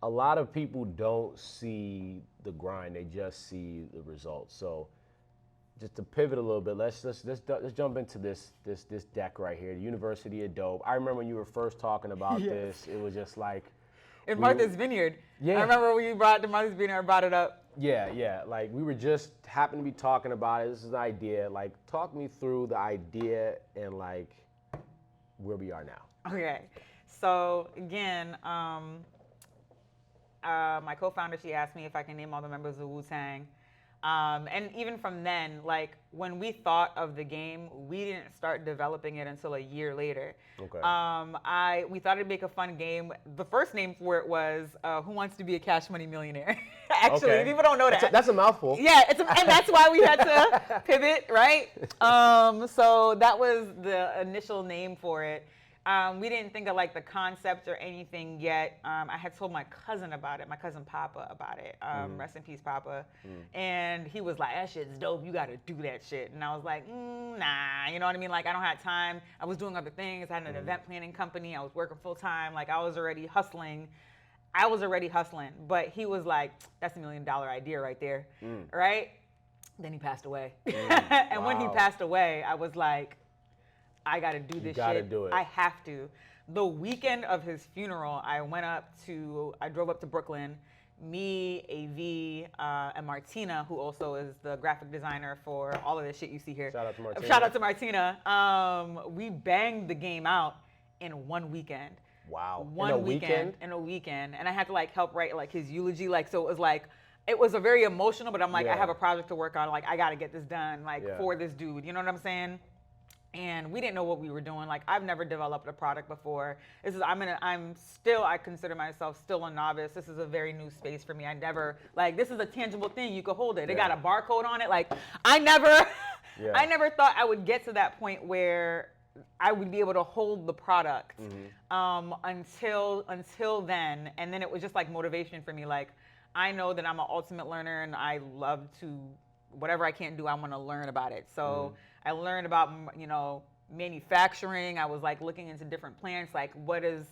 a lot of people don't see the grind; they just see the results. So, just to pivot a little bit, let's jump into this deck right here, the University of Dope. I remember when you were first talking about this, it was just like in Martha's Vineyard. Yeah. I remember when you brought the Martha's Vineyard, I brought it up. Yeah. Like we were just happened to be talking about it. This is an idea. Like, talk me through the idea and like where we are now. Okay. So again, my co-founder, she asked me if I can name all the members of Wu-Tang. And even from then, like when we thought of the game, we didn't start developing it until a year later. Okay. We thought it'd make a fun game. The first name for it was Who Wants to Be a Cash Money Millionaire? Actually, Okay. people don't know that. That's a mouthful. Yeah, and that's why we had to pivot, right? So that was the initial name for it. We didn't think of like the concept or anything yet. I had told my cousin about it, my cousin Papa about it. Rest in peace, Papa. And he was like, that shit's dope. You got to do that shit. And I was like, nah, you know what I mean? Like, I don't have time. I was doing other things. I had an event planning company. I was working full time. Like, I was already hustling. But he was like, that's $1 million idea right there, right? Then he passed away. And when he passed away, I was like, I got to do this shit. You got to do it. I have to. The weekend of his funeral, I drove up to Brooklyn. Me, AV, and Martina, who also is the graphic designer for all of this shit you see here. Shout out to Martina. Shout out to Martina. We banged the game out in one weekend. Wow. In a weekend. And I had to like help write like his eulogy. Like, so it was a very emotional, but I'm like, I have a project to work on. Like, I got to get this done, like for this dude. You know what I'm saying? And we didn't know what we were doing. Like, I've never developed a product before. I consider myself still a novice. This is a very new space for me. This is a tangible thing. You could hold it. It got a barcode on it. Like, I never thought I would get to that point where I would be able to hold the product until then. And then it was just like motivation for me. Like, I know that I'm an ultimate learner and I love to, whatever I can't do, I want to learn about it. So I learned about, manufacturing. I was like looking into different plants, like what are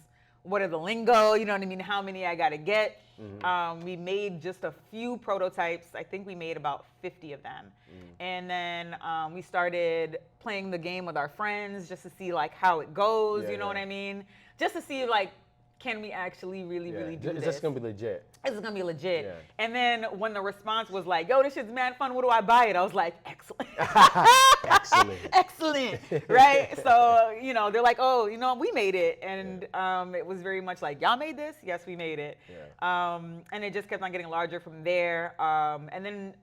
the lingo, you know what I mean? How many I got to get. We made just a few prototypes. I think we made about 50 of them. And then we started playing the game with our friends just to see like how it goes, you know what I mean? Just to see like, can we actually really do this? Is this going to be legit? This is going to be legit. Yeah. And then when the response was like, yo, this shit's mad fun, what do I buy it? I was like, excellent. Excellent. Right? So, they're like, oh, we made it. And it was very much like, y'all made this? Yes, we made it. Yeah. And it just kept on getting larger from there. And then,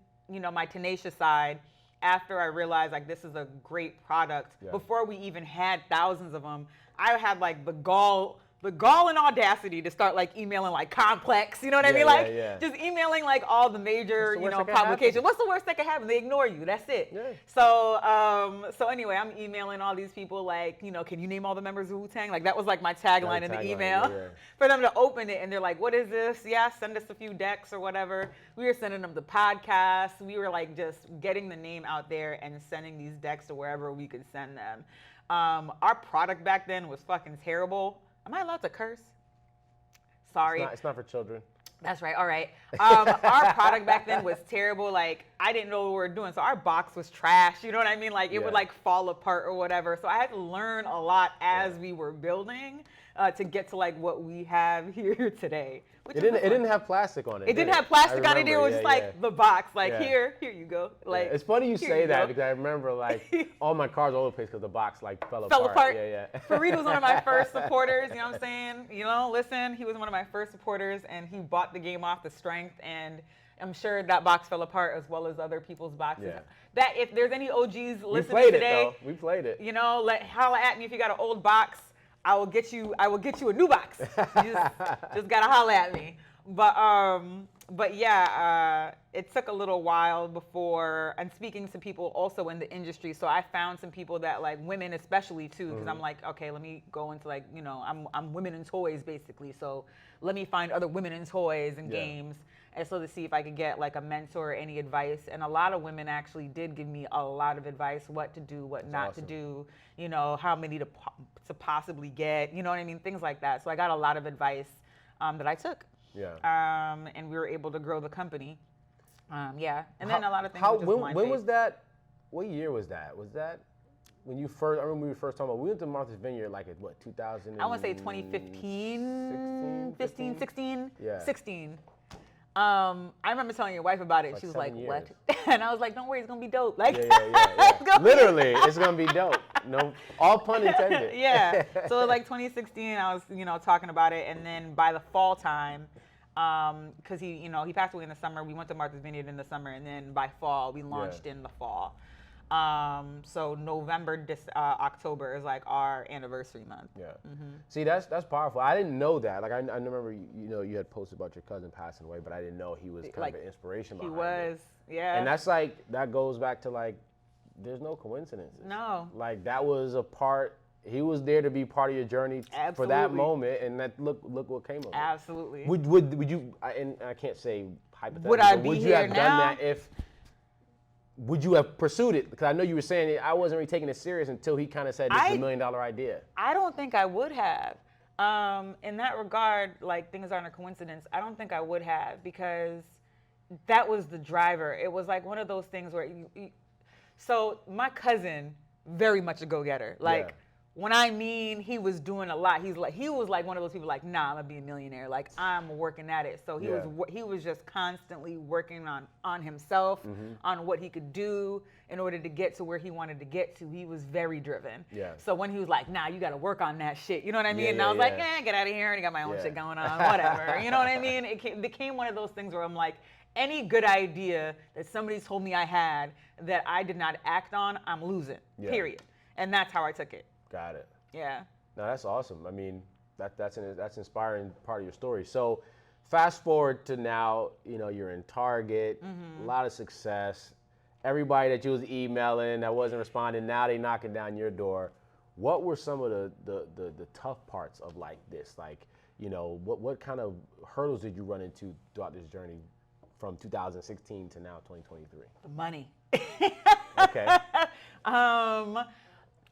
my tenacious side, after I realized like this is a great product, before we even had thousands of them, I had like the gall and audacity to start like emailing like Complex, you know what I mean? Like just emailing like all the major, publications. What's the worst that could happen? They ignore you. That's it. Yeah. So anyway, I'm emailing all these people like, can you name all the members of Wu-Tang? Like that was like my tagline in the email for them to open it. And they're like, what is this? Yeah, send us a few decks or whatever. We were sending them the podcasts. We were like just getting the name out there and sending these decks to wherever we could send them. Our product back then was fucking terrible. Am I allowed to curse? Sorry. It's not for children. That's right. All right. Our product back then was terrible. Like, I didn't know what we were doing. So our box was trash. You know what I mean? Like, it would like fall apart or whatever. So I had to learn a lot as we were building to get to like what we have here today. It didn't have plastic on it. It didn't have plastic on it. It was just like the box. Like here you go. Like it's funny you say that because I remember like all my cars all over the place because the box like fell apart. Yeah. Fareed was one of my first supporters. You know what I'm saying? Listen, he was one of my first supporters, and he bought the game off the strength. And I'm sure that box fell apart as well as other people's boxes. Yeah. That if there's any OGs listening today, we played it. Holla at me if you got an old box. I will get you a new box. You just gotta holler at me. But yeah, it took a little while before, and speaking to people also in the industry, so I found some people that like women especially too, because I'm like, okay, let me go into like, I'm women in toys basically, so let me find other women in toys and games, and so to see if I could get like a mentor or any advice. And a lot of women actually did give me a lot of advice, what to do, what not to do, how many to possibly get, you know what I mean, things like that. So I got a lot of advice that I took. Yeah. And we were able to grow the company. Yeah. And then a lot of things were just when blind was faith. that? What year was that? Was that when you first? I remember we were first talking about. We went to Martha's Vineyard like at what 2000? I want to say 2015, 15, 16, Yeah. 16. I remember telling your wife about it. Like She was 7 like, years. "What?" And I was like, "Don't worry, it's gonna be dope." Like, Yeah. Literally, it's gonna be dope. No, all pun intended. Yeah. So like 2016, I was, talking about it, and then by the fall time, because he passed away in the summer. We went to Martha's Vineyard in the summer, and then by fall we launched in the fall. So November, October is like our anniversary month. Yeah. See, that's powerful. I didn't know that. Like I remember, you had posted about your cousin passing away, but I didn't know he was kind of an inspiration behind it. He was, yeah. And that's like that goes back to like, there's no coincidences. No. Like that was a part. He was there to be part of your journey for that moment, and that look what came of it. Absolutely. Would you? And I can't say hypothetically. Would I but be would you here have now? done that if? Would you have pursued it? Because I know you were saying I wasn't really taking it serious until he kind of said this is $1 million idea. I don't think I would have. In that regard, like things aren't a coincidence. I don't think I would have because that was the driver. It was like one of those things where so my cousin, very much a go-getter. Like when I mean he was doing a lot, he was like one of those people like, nah, I'm gonna be a millionaire. Like I'm working at it. So he was just constantly working on himself, on what he could do in order to get to where he wanted to get to. He was very driven. Yeah. So when he was like, nah, you gotta work on that shit. You know what I mean? Yeah, and I was like, yeah. get out of here. And I got my own shit going on, whatever. You know what I mean? It became one of those things where I'm like, any good idea that somebody told me I had that I did not act on, I'm losing, period. And that's how I took it. Got it. Yeah. No, that's awesome. I mean, that's inspiring part of your story. So, fast forward to now, you're in Target, a lot of success. Everybody that you was emailing that wasn't responding, now they knocking down your door. What were some of the tough parts of like this? Like, what kind of hurdles did you run into throughout this journey from 2016 to now 2023? The money. Okay.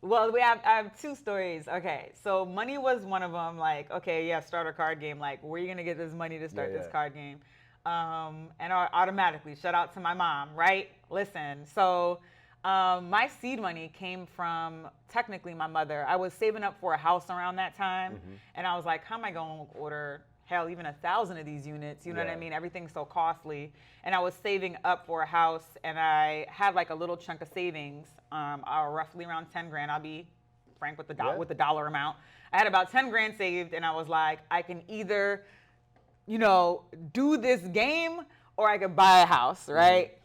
Well, I have two stories. Okay, so money was one of them. Like, okay, start a card game. Like, where are you gonna get this money to start this card game? And automatically, shout out to my mom, right? Listen, so my seed money came from technically my mother. I was saving up for a house around that time, and I was like, how am I gonna order? Hell, even 1,000 of these units, you know what I mean? Everything's so costly. And I was saving up for a house, and I had like a little chunk of savings, roughly around 10 grand. I'll be frank with the dollar amount. I had about 10 grand saved, and I was like, I can either, do this game, or I could buy a house, right?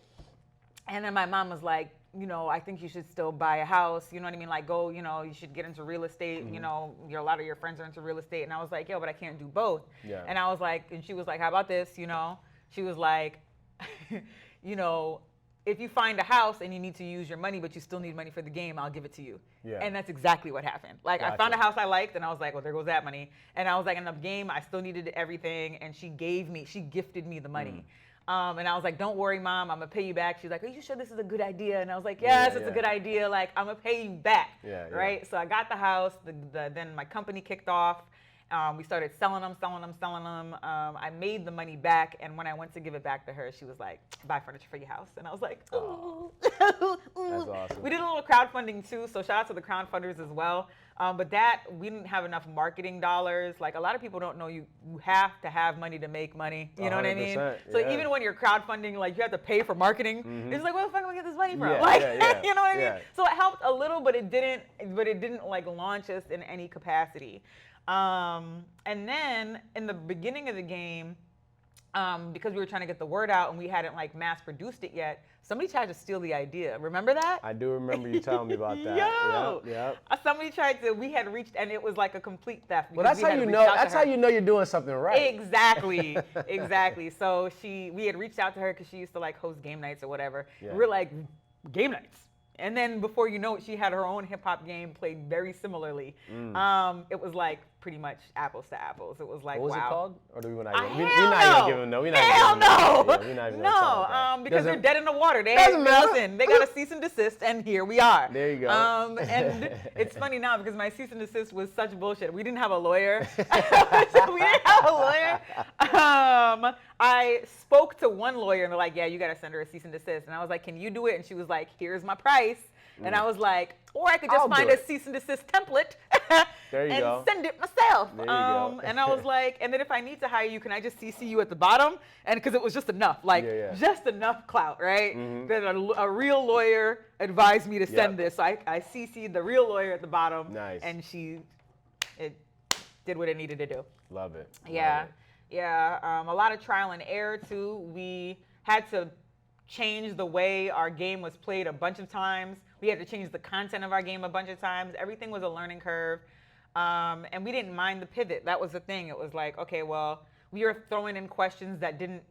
And then my mom was like, I think you should still buy a house. You know what I mean? Like, go, you should get into real estate. A lot of your friends are into real estate. And I was like, but I can't do both. Yeah. And I was like, and she was like, how about this? She was like, if you find a house and you need to use your money, but you still need money for the game, I'll give it to you. Yeah. And that's exactly what happened. Like, I found a house I liked, and I was like, well, there goes that money. And I was like, in the game, I still needed everything. And she gifted me the money. And I was like, don't worry, Mom, I'm gonna pay you back. She's like, are you sure this is a good idea? And I was like, yes, it's a good idea. Like, I'm gonna pay you back, right? So I got the house, then my company kicked off. We started selling them. I made the money back, and when I went to give it back to her, she was like, buy furniture for your house. And I was like, oh. That's awesome. We did a little crowdfunding too, so shout out to the crowdfunders as well. But we didn't have enough marketing dollars. Like, a lot of people don't know you have to have money to make money. You know what I mean? So even when you're crowdfunding, like, you have to pay for marketing. It's like, where the fuck am I get this money from? You know what I mean? So it helped a little, but it didn't like launch us in any capacity. And then in the beginning of the game, because we were trying to get the word out and we hadn't like mass produced it yet, somebody tried to steal the idea. Remember that? I do remember you telling me about that. Yep. Somebody we had reached, and it was like a complete theft. Well, that's how you know. That's how you know you're doing something right. Exactly. So we had reached out to her because she used to like host game nights or whatever. Yeah. We were like, game nights. And then before you know it, she had her own hip hop game played very similarly. It was like pretty much apples to apples. It was like, what was wow. it called? Or do we not? We're not even gonna give them. Hell no. Because they're dead in the water. They got a cease and desist, and here we are. There you go. And it's funny now because my cease and desist was such bullshit. We didn't have a lawyer. I spoke to one lawyer and they're like, yeah, you got to send her a cease and desist. And I was like, can you do it? And she was like, here's my price. And I was like, or I could just find a cease and desist template and send it myself. There you go. And I was like, and then if I need to hire you, can I just CC you at the bottom? And because it was just enough, like just enough clout, right? That a real lawyer advised me to send this. So I CC'd the real lawyer at the bottom. Nice. And it did what it needed to do. Love it. Yeah. Love it. Yeah. A lot of trial and error too. We had to change the way our game was played a bunch of times. We had to change the content of our game a bunch of times. Everything was a learning curve. And we didn't mind the pivot. That was the thing. It was like, okay, well, we were throwing in questions that didn't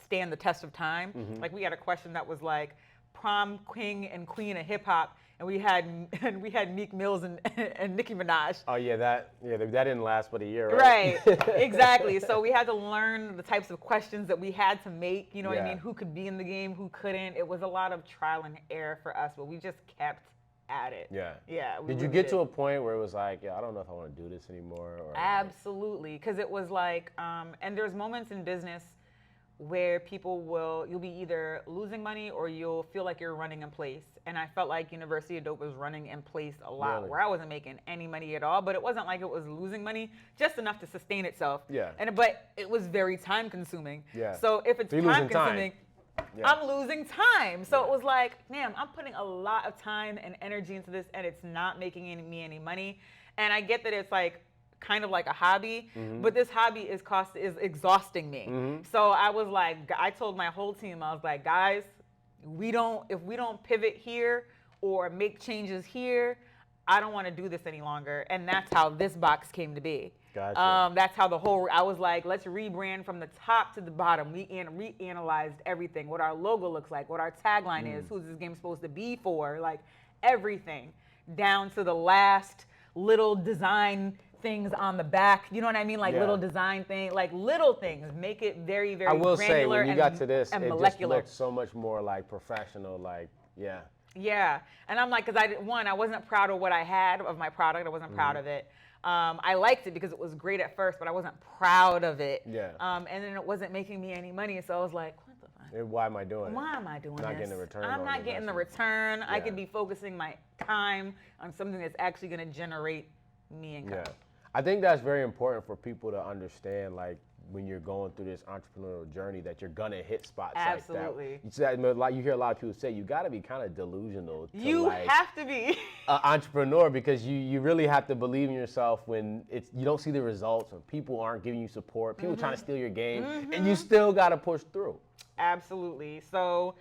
stand the test of time. Like we had a question that was like prom king and queen of hip hop. And we had Meek Mills and Nicki Minaj. Oh yeah, that didn't last but a year, right? Right, exactly. So we had to learn the types of questions that we had to make. You know what I mean? Who could be in the game? Who couldn't? It was a lot of trial and error for us, but we just kept at it. Yeah. Yeah. Did you get to a point where it was like, yeah, I don't know if I want to do this anymore? Or absolutely, because it was like, and there's moments in business where you'll be either losing money or you'll feel like you're running in place. And I felt like University of Dope was running in place a lot, where I wasn't making any money at all, but it wasn't like it was losing money, just enough to sustain itself. Yeah. But it was very time consuming. Yeah. So if it's time consuming, I'm losing time. So it was like, damn, I'm putting a lot of time and energy into this and it's not making me any money. And I get that it's like, kind of like a hobby, but this hobby is exhausting me. So I was like, I told my whole team, I was like, guys, if we don't pivot here or make changes here, I don't want to do this any longer. And that's how this box came to be. Gotcha. That's how I was like, let's rebrand from the top to the bottom. We reanalyzed everything, what our logo looks like, what our tagline is, who's this game supposed to be for, like everything, down to the last little design things on the back, you know what I mean? Like little design thing, like little things, make it very, very I will granular say, when you got to this, it molecular. just looked so much more like professional, like, Yeah, and I'm like, because I wasn't proud of what I had of my product. I wasn't proud of it. I liked it because it was great at first, but I wasn't proud of it. Yeah. And then it wasn't making me any money, so I was like, what the fuck? Why am I doing it? Why am I doing this? Not getting the return. I'm not getting the return. I could be focusing my time on something that's actually going to generate me income. Yeah. I think that's very important for people to understand, like, when you're going through this entrepreneurial journey, that you're gonna hit spots Absolutely. like that. You hear a lot of people say you gotta be kind of delusional to you have to be an entrepreneur, because you really have to believe in yourself when you don't see the results, when people aren't giving you support, people trying to steal your game, and you still gotta push through. Absolutely. So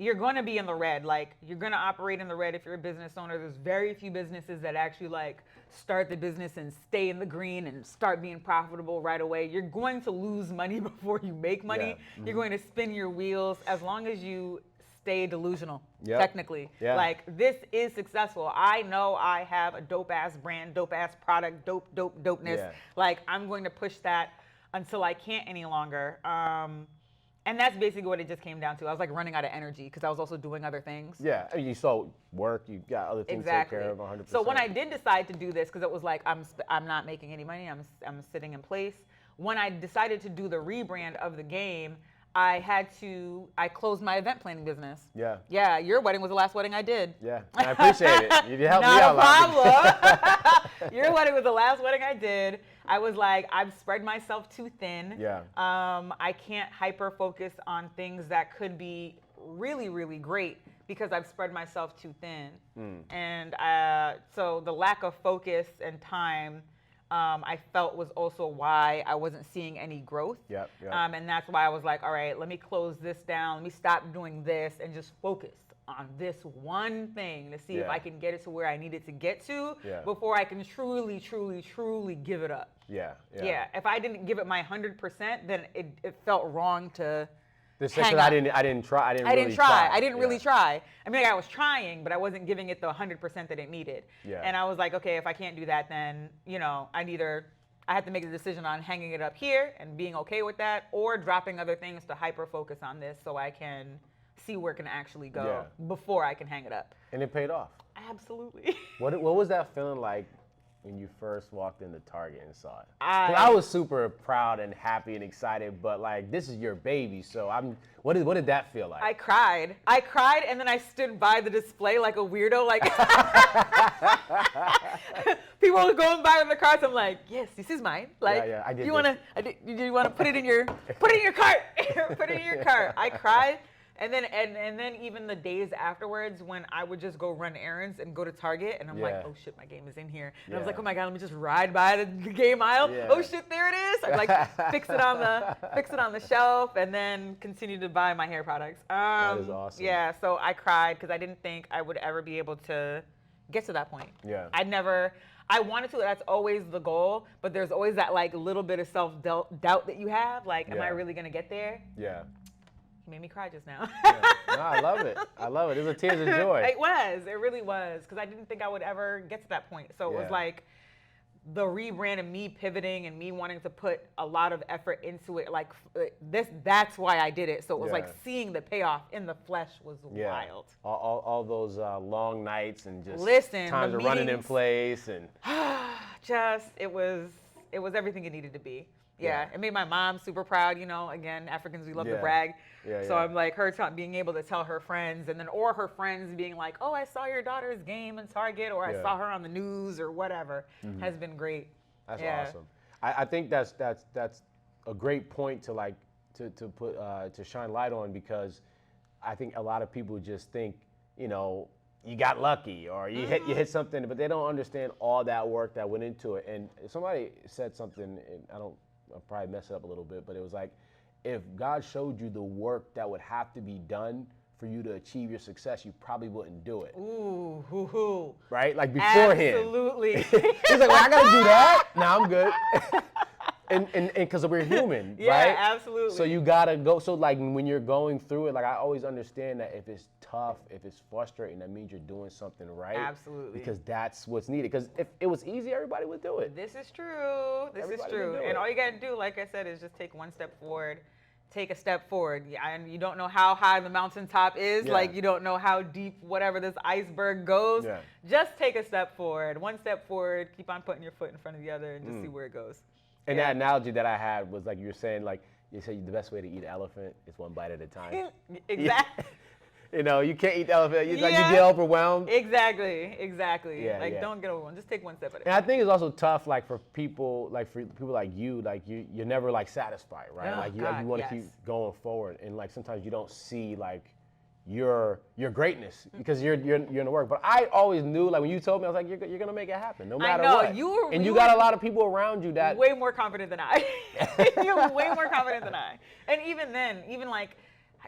you're going to be in the red. Like, you're going to operate in the red if you're a business owner. There's very few businesses that actually like start the business and stay in the green and start being profitable right away. You're going to lose money before you make money. You're going to spin your wheels as long as you stay delusional, technically. Like, this is successful. I know I have a dope ass brand, dope ass product, dopeness. Like, I'm going to push that until I can't any longer. And that's basically what it just came down to. I was like running out of energy because I was also doing other things. Yeah, you saw work, you got other things to take care of 100%. So when I did decide to do this, because it was like, I'm not making any money, I'm sitting in place. When I decided to do the rebrand of the game, I closed my event planning business. Yeah, your wedding was the last wedding I did. Yeah, I appreciate it. You helped me Not out a problem. Your wedding was the last wedding I did. I was like, I've spread myself too thin. I can't hyper focus on things that could be really, really great because I've spread myself too thin. And so the lack of focus and time, I felt was also why I wasn't seeing any growth. And that's why I was like, all right, let me close this down. Let me stop doing this and just focus on this one thing to see if I can get it to where I need it to get to before I can truly, truly, truly give it up. If I didn't give it my 100%, then it felt wrong to hang up. I didn't try. I didn't really try. I mean, like, I was trying, but I wasn't giving it the 100% that it needed. And I was like, okay, if I can't do that, then, you know, I have to make a decision on hanging it up here and being okay with that, or dropping other things to hyper focus on this so I can see where it can actually go before I can hang it up. And it paid off. Absolutely. What was that feeling like when you first walked into Target and saw it? 'Cause I was super proud and happy and excited, but like this is your baby, so what did that feel like? I cried, and then I stood by the display like a weirdo, like people were going by with the carts. I'm like, yes, this is mine. Like, yeah, I did. You wanna put it in your cart? Put it in your cart. I cried. And then even the days afterwards when I would just go run errands and go to Target and I'm like, oh shit, my game is in here. And I was like, oh my God, let me just ride by the game aisle. Yeah. Oh shit, there it is. I like fix it on the shelf and then continue to buy my hair products. That is awesome. Yeah, so I cried because I didn't think I would ever be able to get to that point. Yeah. I wanted to, that's always the goal, but there's always that like little bit of self-doubt that you have. Like, am I really gonna get there? Yeah. Made me cry just now. Yeah. No, I love it. It was tears of joy. It really was, because I didn't think I would ever get to that point. So it was like the rebrand and me pivoting and me wanting to put a lot of effort into it. Like that's why I did it. So it was like seeing the payoff in the flesh was wild. All those long nights and just times of running in place and it was everything it needed to be. Yeah, it made my mom super proud. You know, again, Africans, we love to brag. So I'm like her being able to tell her friends, and then or her friends being like, "Oh, I saw your daughter's game in Target," or "I saw her on the news," or whatever. Has been great. That's awesome. I think that's a great point to like to put to shine light on, because I think a lot of people just think, you know, you got lucky or you hit something, but they don't understand all that work that went into it. And somebody said something, and I'll probably mess it up a little bit, but it was like, if God showed you the work that would have to be done for you to achieve your success, you probably wouldn't do it. Ooh. Right? Like beforehand. Absolutely. He's like, well, I gotta do that? No, I'm good. and because we're human, right? Yeah, absolutely. So you gotta go. So like when you're going through it, like I always understand that if it's tough, if it's frustrating, that means you're doing something right. Absolutely. Because that's what's needed. Because if it was easy, everybody would do it. This is true. And all you gotta do, like I said, is just take one step forward. Take a step forward. And you don't know how high the mountaintop is. Like you don't know how deep whatever this iceberg goes. Just take a step forward. One step forward. Keep on putting your foot in front of the other and just see where it goes. And that analogy that I had was like you were saying, like you said, the best way to eat an elephant is one bite at a time. Exactly. You know, you can't eat the elephant. Like you get overwhelmed. Exactly. Don't get overwhelmed. Just take one step at a time. And I think it's also tough, like for people like you, like you're never like satisfied, right? Oh, like you God, want to keep going forward, and like sometimes you don't see like your greatness because you're in the work. But I always knew, like when you told me, I was like, you're gonna make it happen, no matter what. You got a lot of people around you that way more confident than I. You're way more confident than I. And even then, like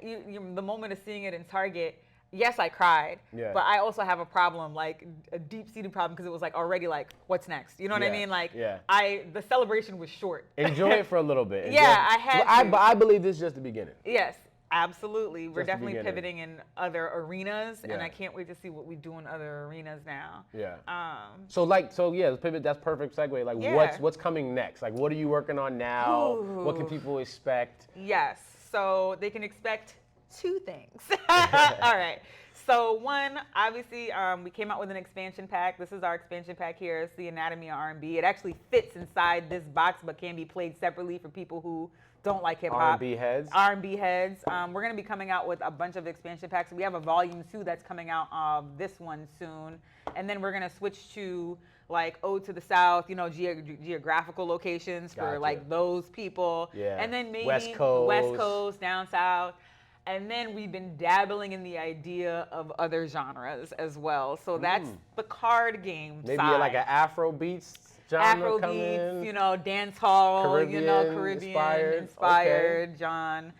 the moment of seeing it in Target, yes, I cried. Yeah. But I also have a problem, like a deep-seated problem, because it was like already like, what's next? You know what I mean? Like the celebration was short. Enjoy it for a little bit. I had to. I believe this is just the beginning. Yes. Absolutely. We're definitely pivoting in other arenas, and I can't wait to see what we do in other arenas now. Yeah. Let's pivot. That's perfect segue. Like, what's coming next? Like, what are you working on now? Ooh. What can people expect? Yes. So they can expect two things. All right. So one, obviously, we came out with an expansion pack. This is our expansion pack here. It's the Anatomy of R&B. It actually fits inside this box, but can be played separately for people who don't like hip hop. R&B heads. We're going to be coming out with a bunch of expansion packs. We have a volume 2 that's coming out of this one soon. And then we're going to switch to like Ode to the South, you know, geographical locations for like those people. Yeah. And then maybe West Coast, down South. And then we've been dabbling in the idea of other genres as well. So that's the card game maybe side. Like an Afro beats genre Afrobeats, you know, dance hall, Caribbean inspired, John.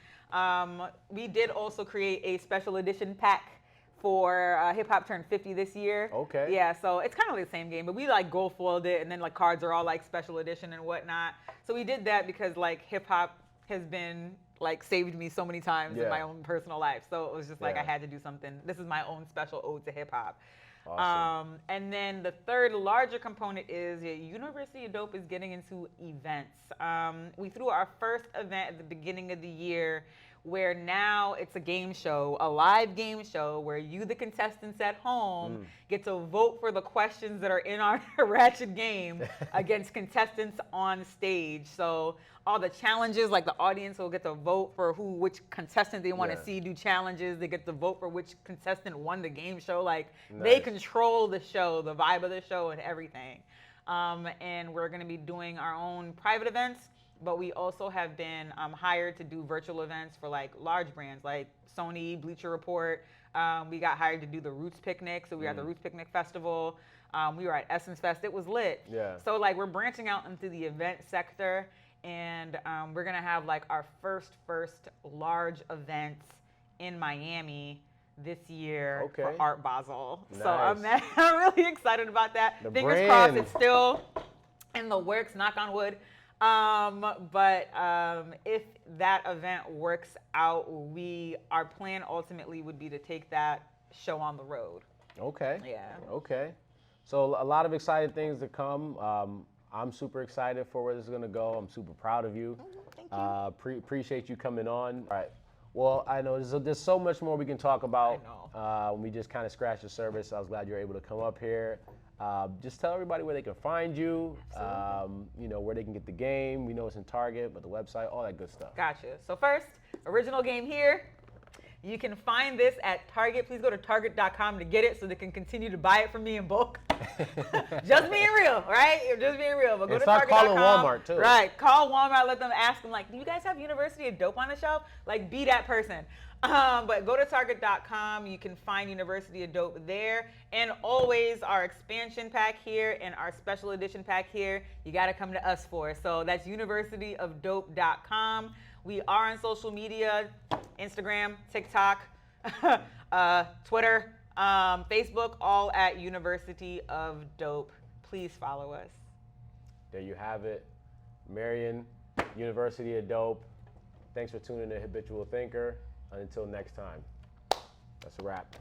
We did also create a special edition pack for Hip Hop turned 50 this year. Okay. Yeah, so it's kind of like the same game, but we like gold foiled it, and then like cards are all like special edition and whatnot. So we did that because like hip hop has been like saved me so many times in my own personal life. So it was just like I had to do something. This is my own special ode to hip hop. Awesome. And then the third larger component is University of Dope is getting into events. We threw our first event at the beginning of the year where now it's a game show, a live game show where you, the contestants at home, get to vote for the questions that are in our ratchet game against contestants on stage. So all the challenges, like the audience will get to vote for which contestant they want to see do challenges. They get to vote for which contestant won the game show. Like they control the show, the vibe of the show and everything. And we're going to be doing our own private events, but we also have been hired to do virtual events for like large brands like Sony, Bleacher Report. We got hired to do the Roots Picnic, so we were at the Roots Picnic Festival. We were at Essence Fest. It was lit. Yeah. So like we're branching out into the event sector, and we're gonna have like our first large event in Miami this year for Art Basel. Nice. So I'm really excited about that. The Fingers brand. crossed, it's still in the works, knock on wood. But if that event works out, our plan ultimately would be to take that show on the road. Okay. Yeah. Okay. So a lot of exciting things to come. I'm super excited for where this is going to go. I'm super proud of you. Thank you. Appreciate you coming on. All right. Well, I know there's so much more we can talk about. I know. We just kind of scratched the surface. I was glad you were able to come up here. Just tell everybody where they can find you, where they can get the game. We know it's in Target, but the website, all that good stuff. Gotcha. So first, original game here. You can find this at Target. Please go to target.com to get it so they can continue to buy it from me in bulk. Just being real, right? Just being real. But go to start target.com. calling Walmart, too. Right. Call Walmart. Let them ask them, like, do you guys have University of Dope on the shelf? Like, be that person. But go to target.com. You can find University of Dope there. And always our expansion pack here and our special edition pack here, you got to come to us for. So that's universityofdope.com. We are on social media, Instagram, TikTok, Twitter, Facebook, all at University of Dope. Please follow us. There you have it. Marian, University of Dope. Thanks for tuning in to Habitual Thinker. Until next time, that's a wrap.